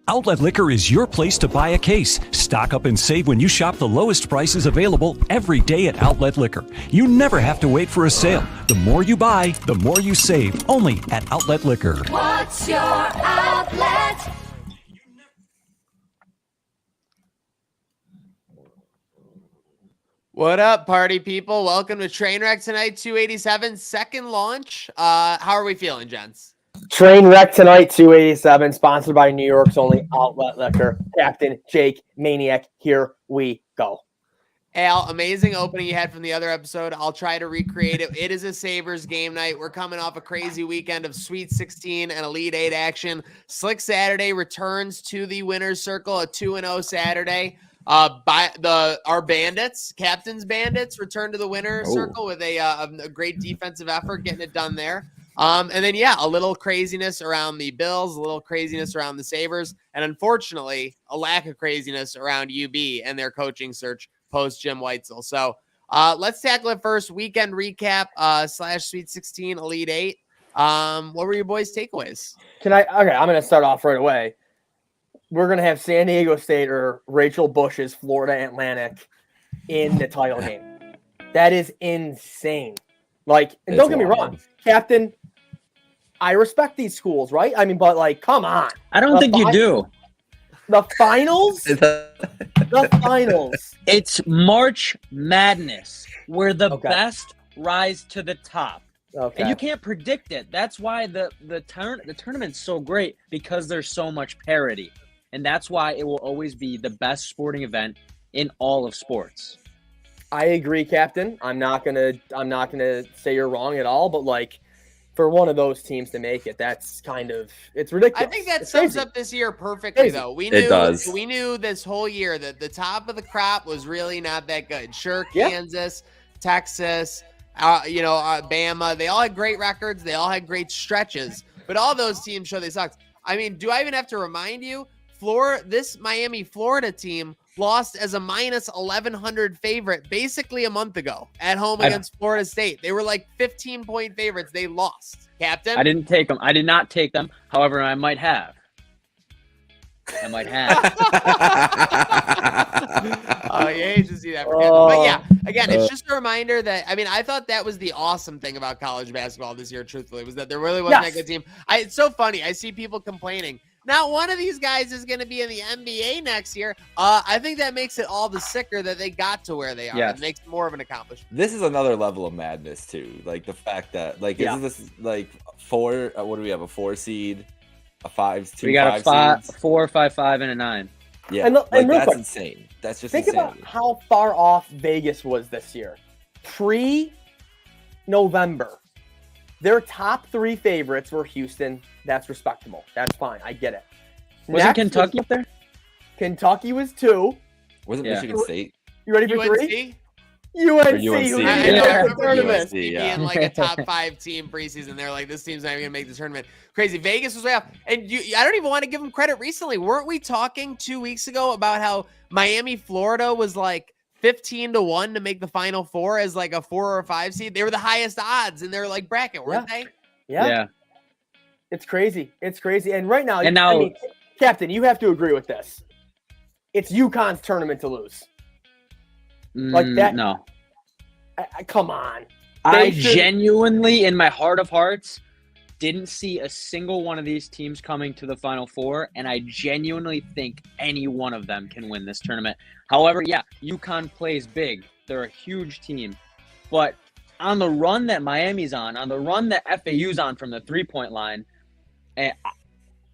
Outlet Liquor is your place to buy a case. Stock up and save when you shop the lowest prices available every day at Outlet Liquor. You never have to wait for a sale. The more you buy, the more you save. Only at Outlet Liquor. What's your outlet? What up, party people? Welcome to Trainwreck tonight, 287, second launch. How are we feeling, gents? Trainwreck tonight, 287, sponsored by New York's only Outlet Liquor. Captain Jake Maniac, here we go. Al, amazing opening you had from the other episode. I'll try to recreate it. It is a Sabres game night. We're coming off a crazy weekend of Sweet 16 and Elite 8 action. Slick Saturday returns to the winner's circle, a 2-0 Saturday. Our bandits, Captain's Bandits, return to the winner's circle with a great defensive effort, getting it done there. And then, a little craziness around the Bills, a little craziness around the Sabres, and unfortunately, a lack of craziness around UB and their coaching search post Jim Weitzel. So let's tackle it first. Weekend recap / Sweet 16 Elite 8. What were your boys' takeaways? Okay, I'm going to start off right away. We're going to have San Diego State or Rachel Bush's Florida Atlantic in the title game. That is insane. And don't get me wrong, Captain, I respect these schools, right? I mean, but come on. I don't think you do. The finals? The finals. It's March Madness, where the best rise to the top. Okay. And you can't predict it. That's why the tournament's so great, because there's so much parity. And that's why it will always be the best sporting event in all of sports. I agree, Captain. I'm not gonna say you're wrong at all, but for one of those teams to make it, that's it's ridiculous. I think that sums up this year perfectly, though. We knew this whole year that the top of the crop was really not that good. Sure, Kansas, Texas, Bama, they all had great records. They all had great stretches, but all those teams show they sucked. I mean, do I even have to remind you? This Miami, Florida team lost as a minus 1,100 favorite basically a month ago at home against Florida State. They were 15-point favorites. They lost. Captain? I didn't take them. I did not take them. However, I might have. Oh, you hate to see that. But again, it's just a reminder that, I thought that was the awesome thing about college basketball this year, truthfully, was that there really wasn't that good team. It's so funny. I see people complaining. Now, one of these guys is going to be in the NBA next year. I think that makes it all the sicker that they got to where they are. Yes. It makes it more of an accomplishment. This is another level of madness, too. The fact that, isn't this, 4, what do we have, a 4 seed, a 5, 2, we got 5 a 4, 5, 5, and a 9. Yeah, and that's quick, insane. That's just think insane. Think about how far off Vegas was this year. Pre-November, their top 3 favorites were Houston. That's respectable. That's fine. I get it. Wasn't Kentucky up there? Kentucky was 2. Wasn't Michigan State? You ready for UNC? 3? UNC. UNC being a top 5 team preseason. They're this team's not even going to make the tournament. Crazy. Vegas was way off. And I don't even want to give them credit recently. Weren't we talking 2 weeks ago about how Miami, Florida was 15-1 to make the Final Four as a 4 or a 5 seed? They were the highest odds in their bracket, weren't they? Yeah. It's crazy. And right now, Captain, you have to agree with this. It's UConn's tournament to lose. That? No. Come on. I genuinely, in my heart of hearts, didn't see a single one of these teams coming to the Final Four, and I genuinely think any one of them can win this tournament. However, UConn plays big. They're a huge team. But on the run that Miami's on the run that FAU's on from the three-point line,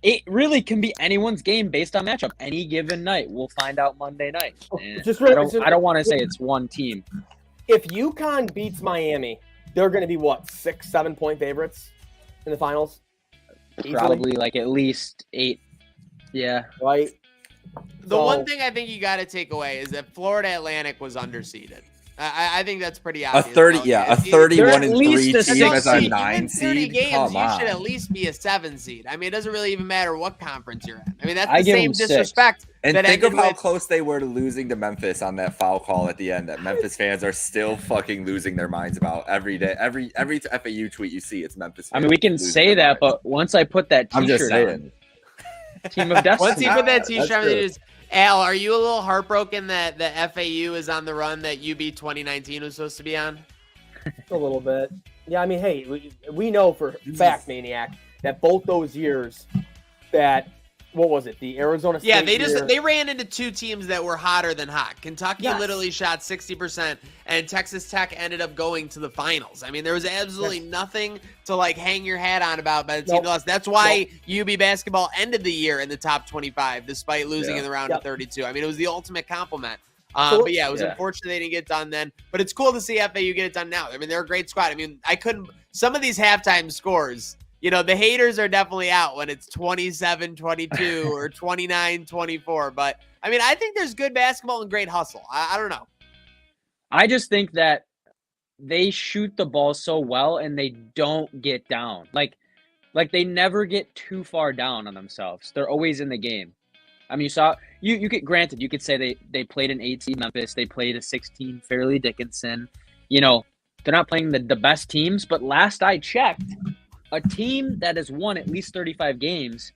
it really can be anyone's game based on matchup any given night. We'll find out Monday night. I don't want to say it's one team. If UConn beats Miami, they're going to be 6-7 point favorites in the finals? Probably at least 8. Yeah. Right. The one thing I think you got to take away is that Florida Atlantic was underseeded. I think that's pretty obvious. A 31-3 team as a 9 seed. Games, Come on. You should at least be a 7 seed. It doesn't really even matter what conference you're in. That's the same disrespect. And think of how close they were to losing to Memphis on that foul call at the end. That Memphis fans are still fucking losing their minds about every day. Every FAU tweet you see, it's Memphis fans. We can say that, but once I put that I'm just T-shirt saying. Team of destiny. Once he put that That's t-shirt on, true. it is, Al, are you a little heartbroken that the FAU is on the run that UB 2019 was supposed to be on? A little bit. Yeah, I mean, hey, we know for a fact, Maniac, that both those years that, what was it, the Arizona State Yeah, year, they ran into two teams that were hotter than hot. Kentucky Yes. literally shot 60%, and Texas Tech ended up going to the finals. I mean, there was absolutely nothing to like hang your hat on about by the team Nope. that lost. That's why UB basketball ended the year in the top 25 despite losing in the round of Yep. 32. I mean, it was the ultimate compliment. So- But yeah, it was Yeah. unfortunate they didn't get done then. But it's cool to see FAU get it done now. I mean, they're a great squad. I mean, some of these halftime scores, the haters are definitely out when it's 27-22 or 29-24. But, I mean, I think there's good basketball and great hustle. I don't know. I just think that they shoot the ball so well and they don't get down. Like they never get too far down on themselves. They're always in the game. I mean, you get granted, you could say they played an 8 seed Memphis, they played a 16 Fairleigh Dickinson. They're not playing the best teams, but last I checked, a team that has won at least 35 games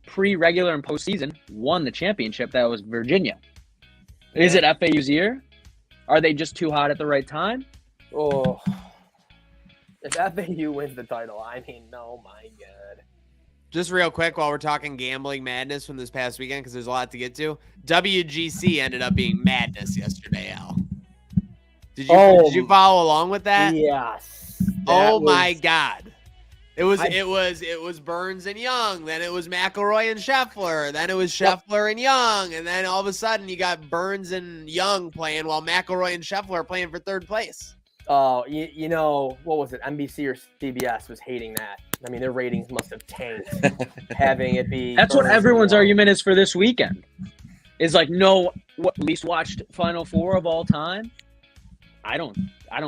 pre-regular and postseason won the championship. That was Virginia. Is it FAU's year? Are they just too hot at the right time? Oh, if FAU wins the title, I mean, oh my God. Just real quick while we're talking gambling madness from this past weekend, because there's a lot to get to. WGC ended up being madness yesterday, Al. Did you follow along with that? Yes. Oh That my was- God. It was Burns and Young, then it was McElroy and Scheffler, then it was Scheffler and Young, and then all of a sudden you got Burns and Young playing while McElroy and Scheffler are playing for third place. Oh, what was it? NBC or CBS was hating that. I mean, their ratings must have tanked having it be. That's what Burns and everyone's Young. argument is for this weekend. Is like, least watched Final Four of all time. I don't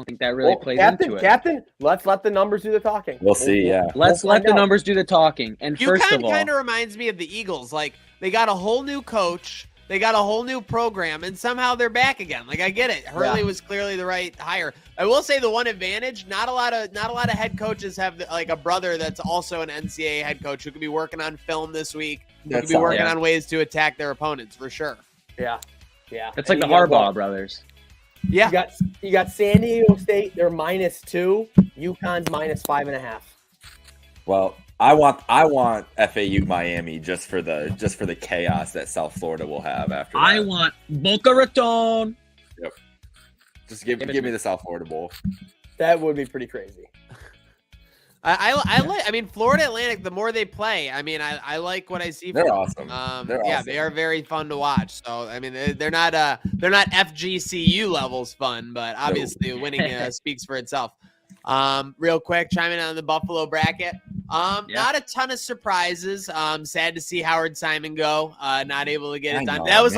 think that really plays into it. Captain, let's let the numbers do the talking. We'll see. Yeah. Let's We'll let the find out. numbers do the talking. And first of all, UConn kind of reminds me of the Eagles. Like, they got a whole new coach, they got a whole new program, and somehow they're back again. Like, I get it. Hurley was clearly the right hire. I will say the one advantage: not a lot of head coaches have like a brother that's also an NCAA head coach who could be working on film this week. Who could be working on ways to attack their opponents for sure. Yeah. it's like the Harbaugh brothers. Yeah. You got San Diego State. They're -2. UConn's -5.5. Well, I want FAU Miami just for the chaos that South Florida will have after that. I want Boca Raton. Just give me the South Florida Bowl. That would be pretty crazy. I mean, Florida Atlantic, the more they play, I mean, I like what I see from They're them. awesome. Yeah, they are very fun to watch. So, I mean, they're not FGCU levels fun, but obviously winning speaks for itself. Real quick, chiming in on the Buffalo bracket. Not a ton of surprises. Sad to see Howard Simon go. Not able to get it done. That was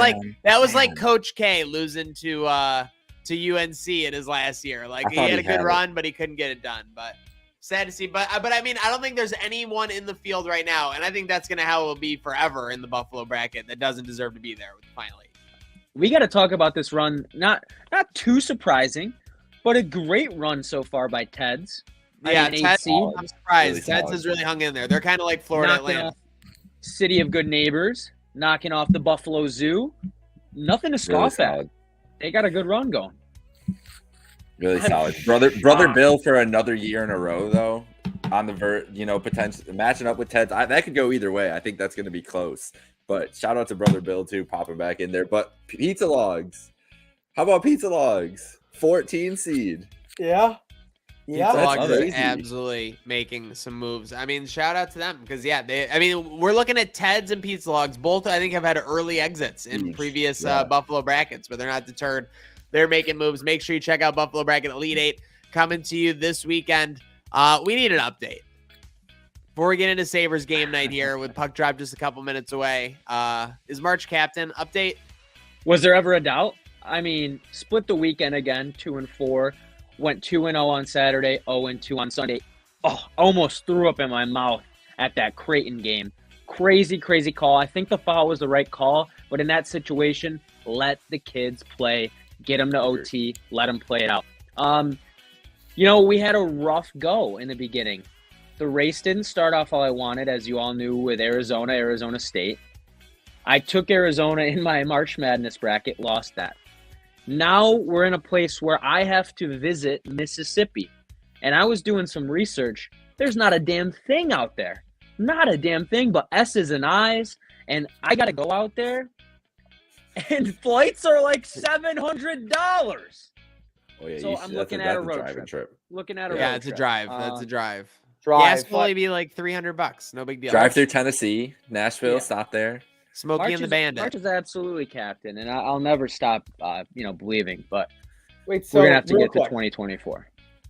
like Coach K losing to UNC in his last year. Like, he had a good run, but he couldn't get it done. But sad to see. But I mean, I don't think there's anyone in the field right now, and I think that's gonna how it will be forever in the Buffalo bracket that doesn't deserve to be there with the final 8. We got to talk about this run. Not too surprising, but a great run so far by Teds. Yeah, Teds. I'm surprised. Really Teds solid. has really hung in there. They're kind of like Florida Knocking Atlanta. off City of Good Neighbors, knocking off the Buffalo Zoo. Nothing to Really scoff at. solid. They got a good run going. Really solid. Brother Bill for another year in a row though. On the potential matching up with Ted's. That could go either way. I think that's going to be close. But shout out to Brother Bill too, popping back in there. But Pizza Logs. How about Pizza Logs? 14 seed. Yeah. Yeah. Pizza Logs are crazy. absolutely making some moves. I mean, shout out to them because we're looking at Ted's and Pizza Logs. Both I think have had early exits in Huge. previous Yeah. Buffalo brackets, but they're not deterred. They're making moves. Make sure you check out Buffalo Bracket Elite 8 coming to you this weekend. We need an update. Before we get into Sabres game night here with puck drop just a couple minutes away, is March captain update? Was there ever a doubt? I mean, split the weekend again, 2-4. Went 2-0 on Saturday, 0-2 on Sunday. Oh, almost threw up in my mouth at that Creighton game. Crazy, crazy call. I think the foul was the right call, but in that situation, let the kids play. Get them to OT. Let them play it out. We had a rough go in the beginning. The race didn't start off all I wanted, as you all knew, with Arizona State. I took Arizona in my March Madness bracket, lost that. Now we're in a place where I have to visit Mississippi. And I was doing some research. There's not a damn thing out there. Not a damn thing but S's and I's. And I got to go out there. And flights are like $700. Oh, yeah, So I'm looking at a road trip. Looking at a road trip. It's a drive. That's a drive. Drive. Gas will only be like $300. No big deal. Drive through Tennessee, Nashville, stop there. Smokey and the Bandit. March is absolutely captain, and I'll never stop, believing. But Wait, so we're gonna have to real get to quick, 2024.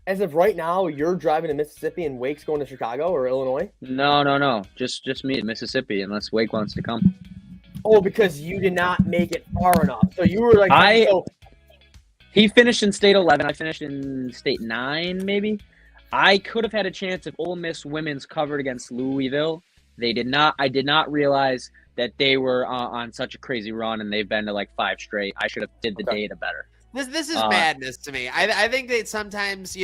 As of right now, you're driving to Mississippi and Wake's going to Chicago or Illinois? No. Just me in Mississippi, unless Wake wants to come. Oh, because you did not make it far enough. So you were like, He finished in state 11. I finished in state 9, maybe. I could have had a chance if Ole Miss women's covered against Louisville. They did not. I did not realize that they were on such a crazy run, and they've been to like 5 straight. I should have did the data better. This is madness to me. I think that sometimes,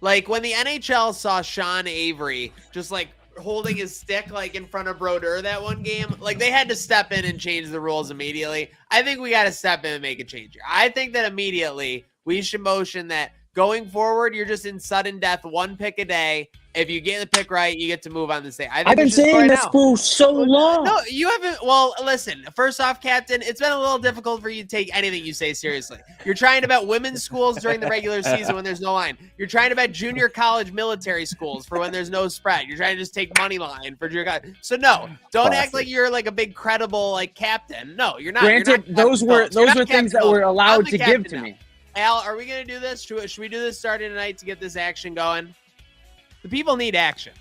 like when the NHL saw Sean Avery just like holding his stick like in front of Brodeur that one game, like they had to step in and change the rules immediately. I think we got to step in and make a change here. I think that immediately we should motion that going forward, you're just in sudden death, 1 pick a day. If you get the pick right, you get to move on the day. I've been saying this for so long. No, you haven't. Well, listen, first off, Captain, it's been a little difficult for you to take anything you say seriously. You're trying to bet women's schools during the regular season when there's no line. You're trying to bet junior college military schools for when there's no spread. You're trying to just take money line for junior college. So no, don't act like you're like a big credible like captain. No, you're not. Granted, those were things that were allowed to give to me. Al, are we going to do this? Should we do this starting tonight to get this action going? The people need action.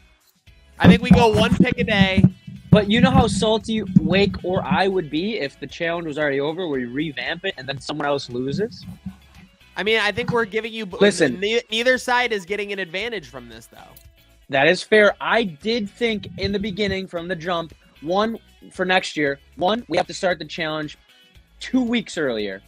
I think we go 1 pick a day. But you know how salty Wake or I would be if the challenge was already over, where we revamp it and then someone else loses? I mean, I think we're giving you... Listen. Neither side is getting an advantage from this, though. That is fair. I did think in the beginning from the jump, for next year, we have to start the challenge 2 weeks earlier.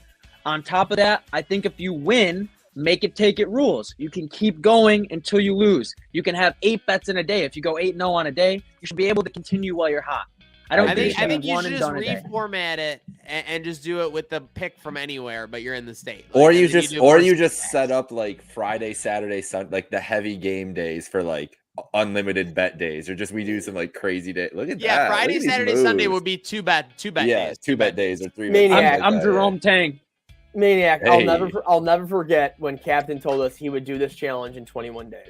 On top of that, I think if you win, make it take it rules. You can keep going until you lose. You can have 8 bets in a day. If you go 8-0 on a day, you should be able to continue while you're hot. I think you should just reformat it and just do it with the pick from anywhere, but you're in the state. Or you just set up like Friday, Saturday, Sunday, like the heavy game days for like unlimited bet days, or just we do some like crazy day. Look at that. Yeah, Friday, Saturday, Sunday would be 2 bet days. Yeah, 2 bet days or 3 Maniac. I'm Jerome Tang. Maniac, Hey. I'll never forget when Captain told us he would do this challenge in 21 days.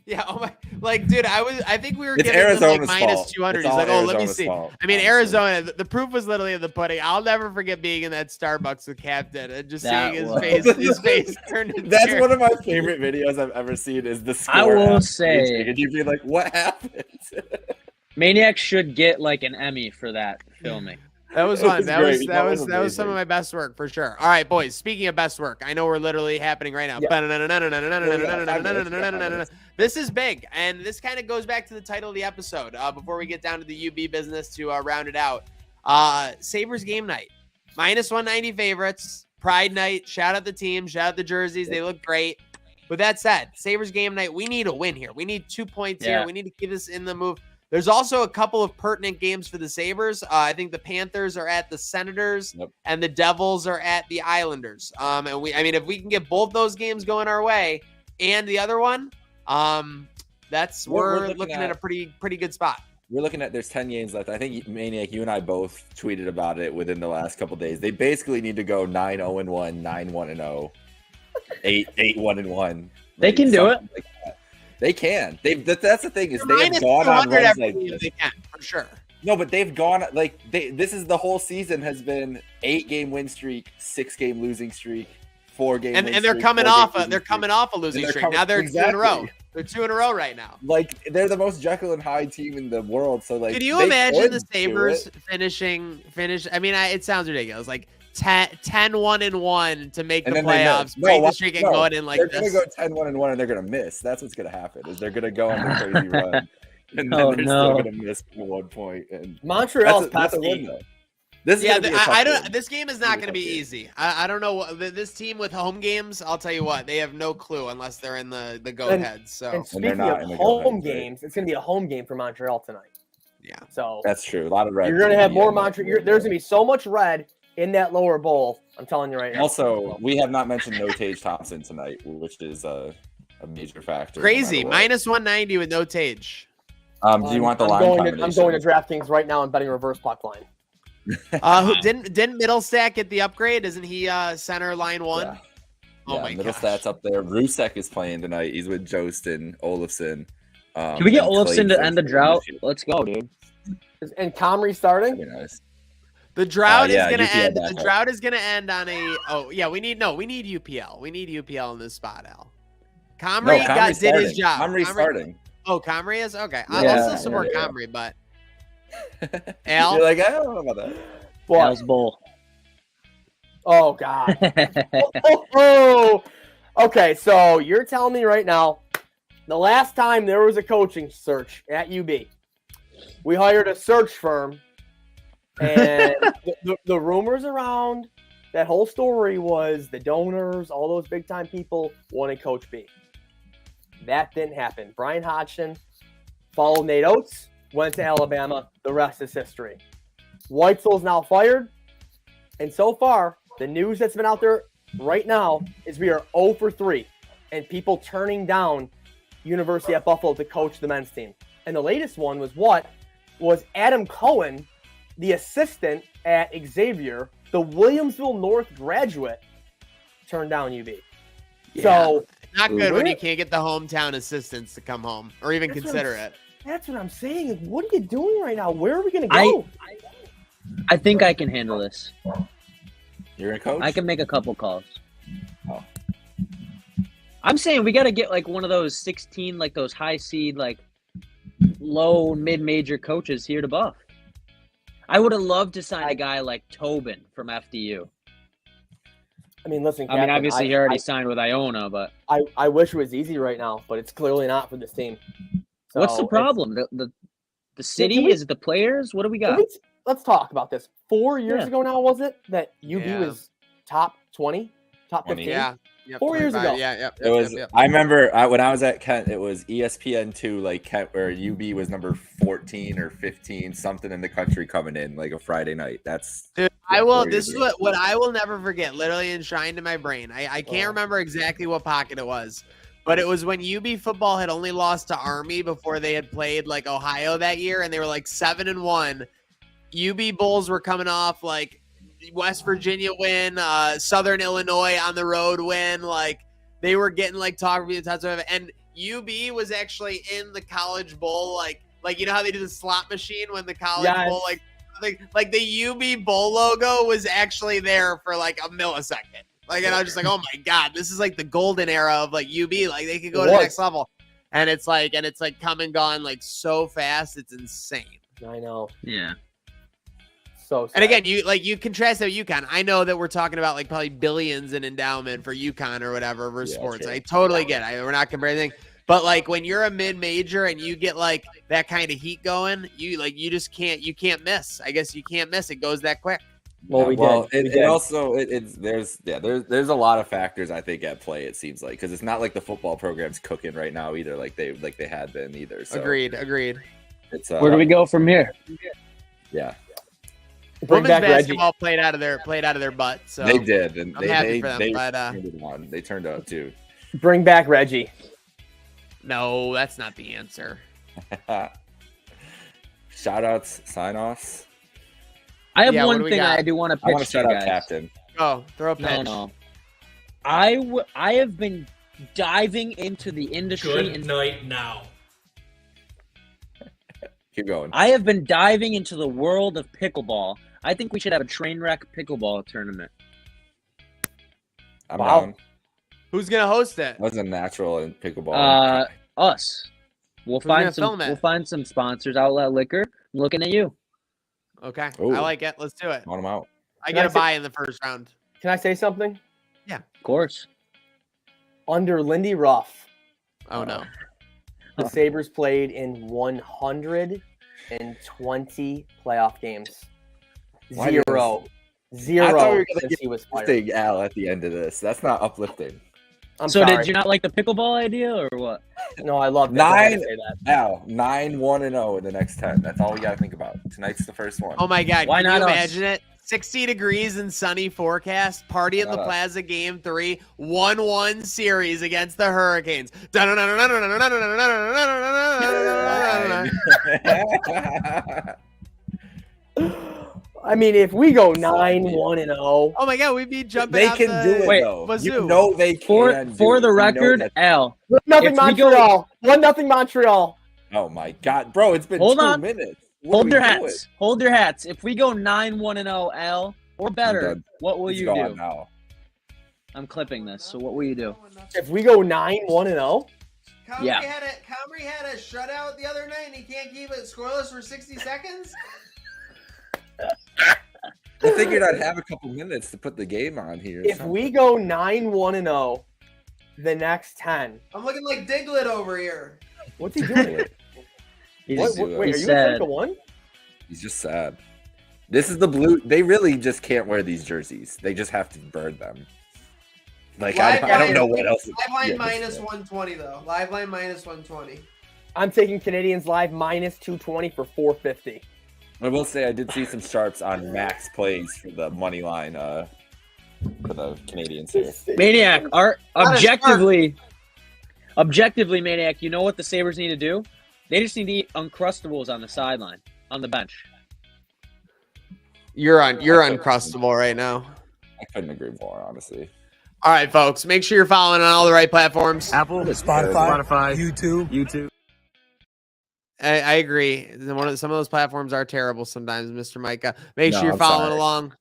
Yeah, oh my, like, dude, I think we were It's giving him Arizona's like minus fault. 200. It's He's like, all oh, let me Arizona's see. fault, I mean, honestly. Arizona, the proof was literally in the pudding. I'll never forget being in that Starbucks with Captain and just seeing his face turn into That's tears. one of my favorite videos I've ever seen. Is the score? I will after say- each game, and you'd be like, "What happened?" Maniac should get like an Emmy for that filming. That was fun. That was amazing. some of my best work for sure. All right, boys. Speaking of best work, I know we're literally happening right now. This is big, and this kind of goes back to the title of the episode. Before we get down to the UB business to round it out, Sabres game night, minus 190 favorites. Pride night. Shout out the team. Shout out the jerseys. They look great. With that said, Sabres game night. We need a win here. We need 2 points here. We need to keep this in the move. There's also a couple of pertinent games for the Sabres. I think the Panthers are at the Senators, and the Devils are at the Islanders. And if we can get both those games going our way, and the other one, we're looking at a pretty good spot. We're looking at there's 10 games left. I think Maniac, you and I both tweeted about it within the last couple of days. They basically need to go 9-0-1, 9-1-0, 8-1-1. They can do it. Like that. They can. That's the thing is They're they have gone on runs like game this. they can, for sure. No, but they've gone like this is the whole season has been 8-game win streak, 6-game losing streak, 4-game And win they're streak, coming 4-game off losing a losing they're streak. coming- Now they're 2 in a row. Exactly. They're 2 in a row right now. Like they're the most Jekyll and Hyde team in the world. So like, Could you they imagine could the do Sabres it. finish? I mean, it sounds ridiculous. Like 10-1-1 to make the And then playoffs, break the streak, and go in like they're this. gonna go 10-1-1 and they're gonna miss. That's what's gonna happen. Is they're gonna go on a crazy run, and then Oh, they're no. still gonna miss at 1 point. And Montreal's that's a win pesky. though. This is Yeah, gonna be a tough game. This game is not going to be Tough game. easy. I don't know this team with home games. I'll tell you what, they have no clue unless they're in the go aheads. So And they're speaking not of in the home go-ahead, right? games, it's going to be a home game for Montreal tonight. yeah, So That's true. A lot of red. you're going to have more Yeah. Montreal. There's going to be so much red in that lower bowl. I'm telling you right now. Also, we have not mentioned no Tage Thompson tonight, which is a major factor. no crazy. matter what. Minus 190 with no Tage. Do you want the line I'm combination? going to DraftKings right now and betting reverse puck line. Didn't Middlestat get the upgrade? Isn't he center line one? Yeah. Oh my middle gosh. stats up there. Rusek is playing tonight. He's with Jostin, Olafson. Can we get and Olafson to Clayton end the for drought? midfield. Let's go, dude. And Comrie starting? That'd be nice. The drought yeah, is gonna UPL end. The backup. drought is gonna end on a. Oh yeah, we need UPL. We need UPL in this spot, Al. Comrie Comrie's did his starting. job. Comrie's starting. Oh, Comrie is okay. Yeah, I'll still support yeah. Comrie, but Al. You're like, I don't know about that. What? Al's Bowl. Oh, God. Oh. Okay, so you're telling me right now, the last time there was a coaching search at UB, we hired a search firm, and the rumors around that whole story was the donors, all those big-time people wanted Coach B. That didn't happen. Brian Hodgson followed Nate Oates, went to Alabama. The rest is history. Weitzel's now fired, and so far, the news that's been out there right now is we are 0 for 3, and people turning down University at Buffalo to coach the men's team. And the latest one was Adam Cohen, the assistant at Xavier, the Williamsville North graduate, turned down UB. So Not good when Really? you can't get the hometown assistants to come home or even That's what consider I'm- it. that's what I'm saying. Like, what are you doing right now? Where are we going to go? I think I can handle this. You're a coach? I can make a couple calls. Oh. I'm saying we got to get like one of those 16, like those high seed, like low mid-major coaches here to Buff. I would have loved to sign a guy like Tobin from FDU. I mean, listen, I mean, Captain, obviously he already signed with Iona, but I wish it was easy right now, but it's clearly not for this team. So what's the it's- problem? The city? Can we- Is it the players? What do we got? Let's talk about this. 4 years Yeah. ago now, was it, that UB Yeah. was top 20, top 20. 15? Yeah. Yep, 4 years 25. ago. Yeah, yep, It was. yep. I remember when I was at Kent. It was ESPN2, like Kent, where UB was number 14 or 15, something in the country coming in like a Friday night. That's Dude, I will. 4 years This is ago. what I will never forget. Literally enshrined in my brain. I can't Oh. remember exactly what pocket it was, but it was when UB football had only lost to Army before they had played like Ohio that year, and they were like 7-1. UB Bulls were coming off like West Virginia win, Southern Illinois on the road win. Like they were getting like talk of the and UB was actually in the College Bowl, like you know how they do the slot machine when the College Yes. Bowl like the UB Bowl logo was actually there for like a millisecond. Like, and I was just like, oh my God, this is like the golden era of like UB. Like they could go It to the was. next level. And it's like come and gone like so fast. It's insane. I know. Yeah. So sad. And again, you contrast that with UConn. I know that we're talking about like probably billions in endowment for UConn or whatever versus Yeah, sports. sure. I totally get it. We're not comparing anything. But like when you're a mid-major and you get like that kind of heat going, you just can't miss. I guess you can't miss. It goes that quick. Well, we did. We It did. also there's a lot of factors I think at play. It seems like because it's not like the football program's cooking right now either, like they had been either. So Agreed. It's Where do we go from here? Yeah, Bring Women's back Reggie. basketball played out of their butt. So they did, and I'm they happy for them, they but, turned it on. They turned out too. Bring back Reggie. no, that's not the answer. Shout outs, sign offs. I have Yeah, what do one we thing got? I do want to I want pitch to to you shout out guys. Captain. Oh, throw a pitch. No. I have been diving into the industry Good and night now. Keep going. I have been diving into the world of pickleball. I think we should have a Trainwreck pickleball tournament. I'm Wow. down. Who's gonna host it? I was a natural in pickleball. Us. We'll gonna find film some. it? We'll find some sponsors. Outlet Liquor. I'm looking at you. Okay, Ooh. I like it. Let's do it. Want them out. I Can get I a say- buy in the first round. Can I say something? Of course. Under Lindy Ruff, Oh no. the Sabres played in 120 playoff games. Why did Zero. I Zero thought we were since gonna he was get fired. uplifting Al at the end of this. That's not uplifting. I'm So sorry. did you not like the pickleball idea or what? No, I love that. I had to 9 say that. Al 9-1-0 in the next 10. That's all we got to think about. Tonight's the first one. Oh my God. Why Can you not us? imagine it? 60 degrees and sunny forecast. Party at Why the not us? Plaza Game 3. 1-1 series against the Hurricanes. I mean, if we go 9-1-0, Oh my God, we'd be jumping They out can the do it Wait, though. wazoo. You know they can. For the do it. You know record, that- Al, 1-0 If we go- Montreal. 1-0 Montreal. Oh my God, bro! It's been Hold 2 on. minutes. What hold are your we doing? hats. Hold your hats. If we go 9-1-0, Al, or better, done. what will Let's you go do? on now. I'm clipping this. So what will you do? If we go 9-1-0, Yeah. Comrie had a shutout the other night and he can't keep it scoreless for 60 seconds? I figured I'd have a couple minutes to put the game on here. if we go 9-1-0, the next 10, I'm looking like Diglett over here. what's he doing? He's, Wait, are he's you in sad. circle one? He's just sad. This is the blue. They really just can't wear these jerseys. They just have to burn them. Like I don't know what else. Liveline Yeah, minus this- 120 though. Liveline minus 120. I'm taking Canadians live minus 220 for 450. I will say I did see some sharps on max plays for the money line for the Canadians here. Maniac, Not a objectively, Maniac, you know what the Sabres need to do? They just need to eat Uncrustables on the sideline, on the bench. You're uncrustable right now. I couldn't agree more, honestly. All right, folks. Make sure you're following on all the right platforms. Apple, Spotify, YouTube. I agree. Some of those platforms are terrible sometimes, Mr. Micah. Make No, sure you're I'm following sorry. along.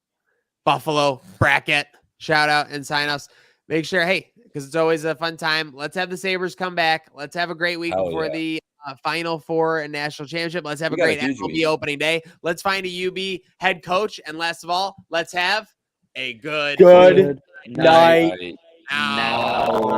Buffalo, bracket, shout out, and sign ups. Make sure, hey, because it's always a fun time. Let's have the Sabres come back. Let's have a great week Hell before yeah. the Final Four and national championship. Let's have We a got a great huge MLB week. opening day. Let's find a UB head coach. And last of all, let's have a good Good night. Right. now. Now.